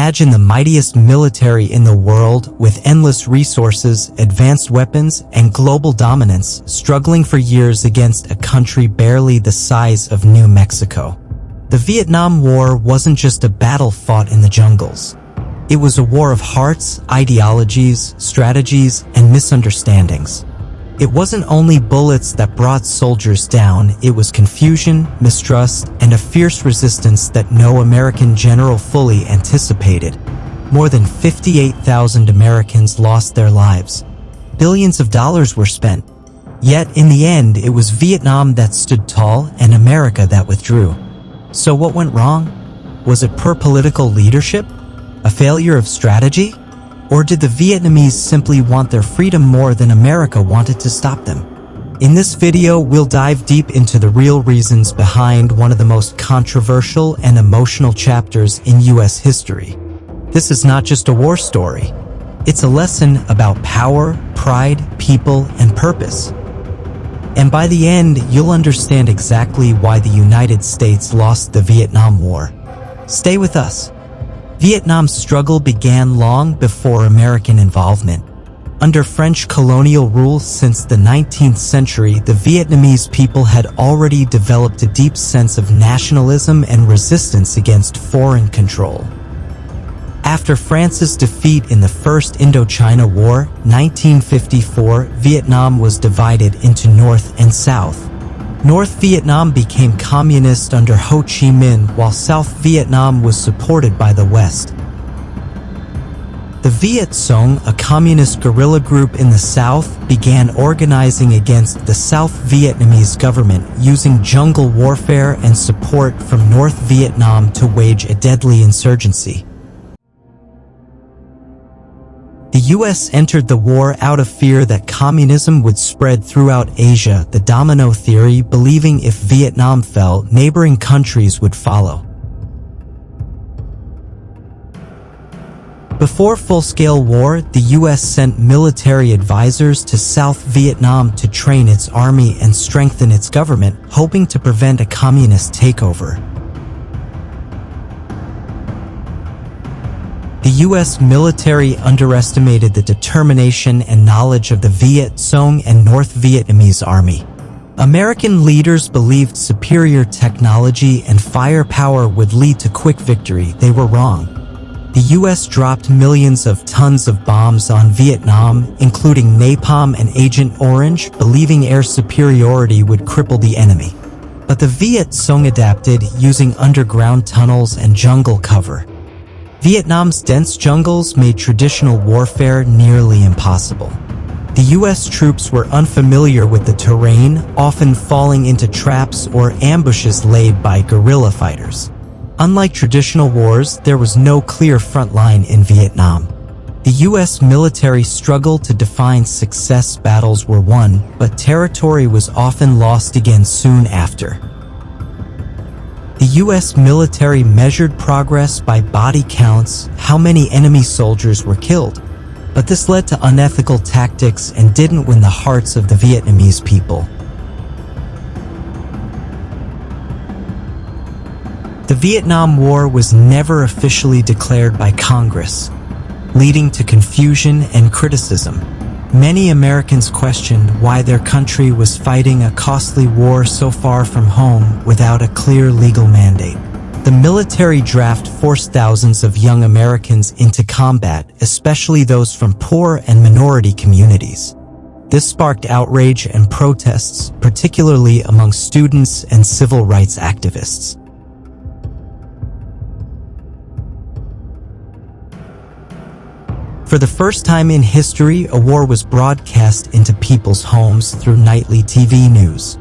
Imagine the mightiest military in the world with endless resources, advanced weapons, and global dominance struggling for years against a country barely the size of New Mexico. The Vietnam War wasn't just a battle fought in the jungles. It was a war of hearts, ideologies, strategies, and misunderstandings. It wasn't only bullets that brought soldiers down, it was confusion, mistrust, and a fierce resistance that no American general fully anticipated. More than 58,000 Americans lost their lives. Billions of dollars were spent. Yet, in the end, it was Vietnam that stood tall and America that withdrew. So what went wrong? Was it poor political leadership? A failure of strategy? Or did the Vietnamese simply want their freedom more than America wanted to stop them? In this video, we'll dive deep into the real reasons behind one of the most controversial and emotional chapters in US history. This is not just a war story. It's a lesson about power, pride, people, and purpose. And by the end, you'll understand exactly why the United States lost the Vietnam War. Stay with us. Vietnam's struggle began long before American involvement. Under French colonial rule since the 19th century, the Vietnamese people had already developed a deep sense of nationalism and resistance against foreign control. After France's defeat in the First Indochina War, 1954, Vietnam was divided into North and South. North Vietnam became communist under Ho Chi Minh, while South Vietnam was supported by the West. The Viet Cong, a communist guerrilla group in the South, began organizing against the South Vietnamese government, using jungle warfare and support from North Vietnam to wage a deadly insurgency. The US entered the war out of fear that communism would spread throughout Asia, the domino theory believing if Vietnam fell, neighboring countries would follow. Before full-scale war, the US sent military advisors to South Vietnam to train its army and strengthen its government, hoping to prevent a communist takeover. The US military underestimated the determination and knowledge of the Viet Cong and North Vietnamese army. American leaders believed superior technology and firepower would lead to quick victory. They were wrong. The US dropped millions of tons of bombs on Vietnam, including napalm and Agent Orange, believing air superiority would cripple the enemy. But the Viet Cong adapted, using underground tunnels and jungle cover. Vietnam's dense jungles made traditional warfare nearly impossible. The US troops were unfamiliar with the terrain, often falling into traps or ambushes laid by guerrilla fighters. Unlike traditional wars, there was no clear front line in Vietnam. The US military struggled to define success. Battles were won, but territory was often lost again soon after. The US military measured progress by body counts, how many enemy soldiers were killed. But this led to unethical tactics and didn't win the hearts of the Vietnamese people. The Vietnam War was never officially declared by Congress, leading to confusion and criticism. Many Americans questioned why their country was fighting a costly war so far from home without a clear legal mandate. The military draft forced thousands of young Americans into combat, especially those from poor and minority communities. This sparked outrage and protests, particularly among students and civil rights activists. For the first time in history, a war was broadcast into people's homes through nightly TV news.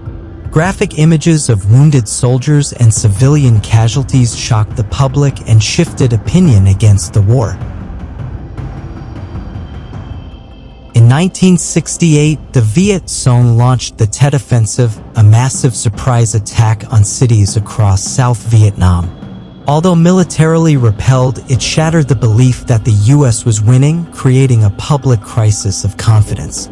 Graphic images of wounded soldiers and civilian casualties shocked the public and shifted opinion against the war. In 1968, the Viet Cong launched the Tet Offensive, a massive surprise attack on cities across South Vietnam. Although militarily repelled, it shattered the belief that the US was winning, creating a public crisis of confidence.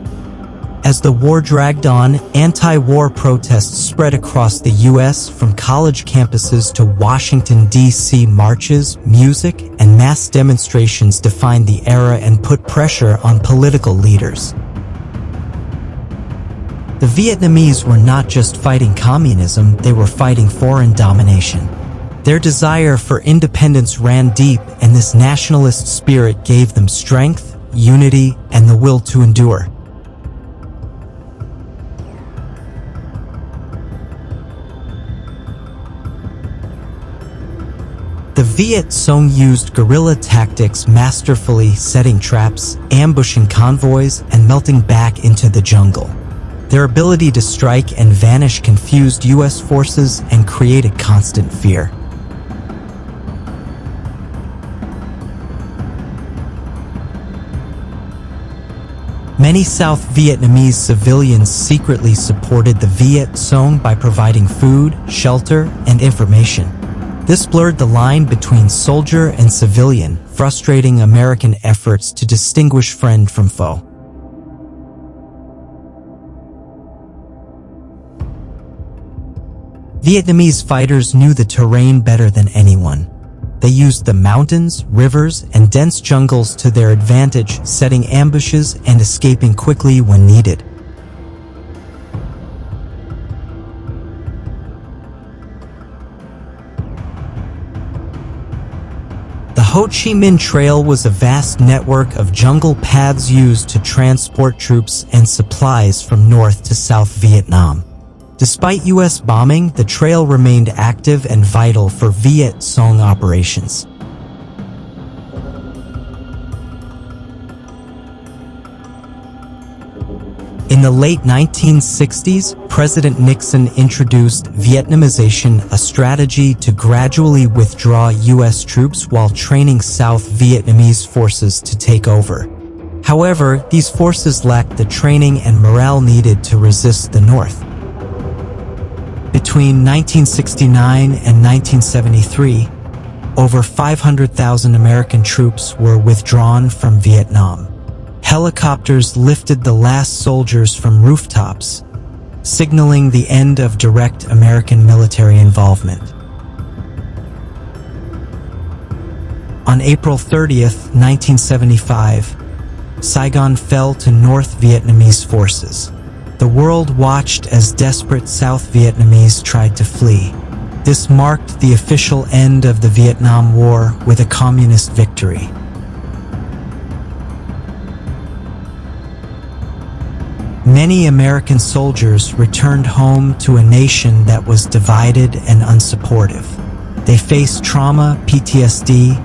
As the war dragged on, anti-war protests spread across the U.S. from college campuses to Washington, D.C. Marches, music, and mass demonstrations defined the era and put pressure on political leaders. The Vietnamese were not just fighting communism, they were fighting foreign domination. Their desire for independence ran deep, and this nationalist spirit gave them strength, unity, and the will to endure. The Viet Cong used guerrilla tactics masterfully, setting traps, ambushing convoys, and melting back into the jungle. Their ability to strike and vanish confused U.S. forces and created constant fear. Many South Vietnamese civilians secretly supported the Viet Cong by providing food, shelter, and information. This blurred the line between soldier and civilian, frustrating American efforts to distinguish friend from foe. Vietnamese fighters knew the terrain better than anyone. They used the mountains, rivers, and dense jungles to their advantage, setting ambushes and escaping quickly when needed. The Ho Chi Minh Trail was a vast network of jungle paths used to transport troops and supplies from North to South Vietnam. Despite U.S. bombing, the trail remained active and vital for Viet Cong operations. In the late 1960s, President Nixon introduced Vietnamization, a strategy to gradually withdraw U.S. troops while training South Vietnamese forces to take over. However, these forces lacked the training and morale needed to resist the North. Between 1969 and 1973, over 500,000 American troops were withdrawn from Vietnam. Helicopters lifted the last soldiers from rooftops, signaling the end of direct American military involvement. On April 30th, 1975, Saigon fell to North Vietnamese forces. The world watched as desperate South Vietnamese tried to flee. This marked the official end of the Vietnam War with a communist victory. Many American soldiers returned home to a nation that was divided and unsupportive. They faced trauma, PTSD,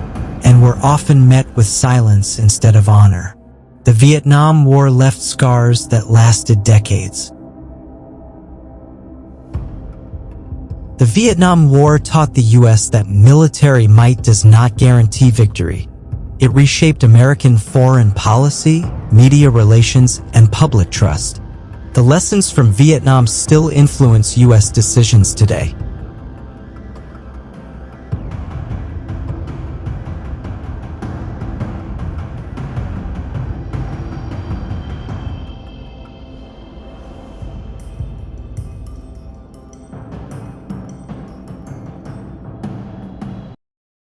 and were often met with silence instead of honor. The Vietnam War left scars that lasted decades. The Vietnam War taught the U.S. that military might does not guarantee victory. It reshaped American foreign policy, media relations, and public trust. The lessons from Vietnam still influence U.S. decisions today.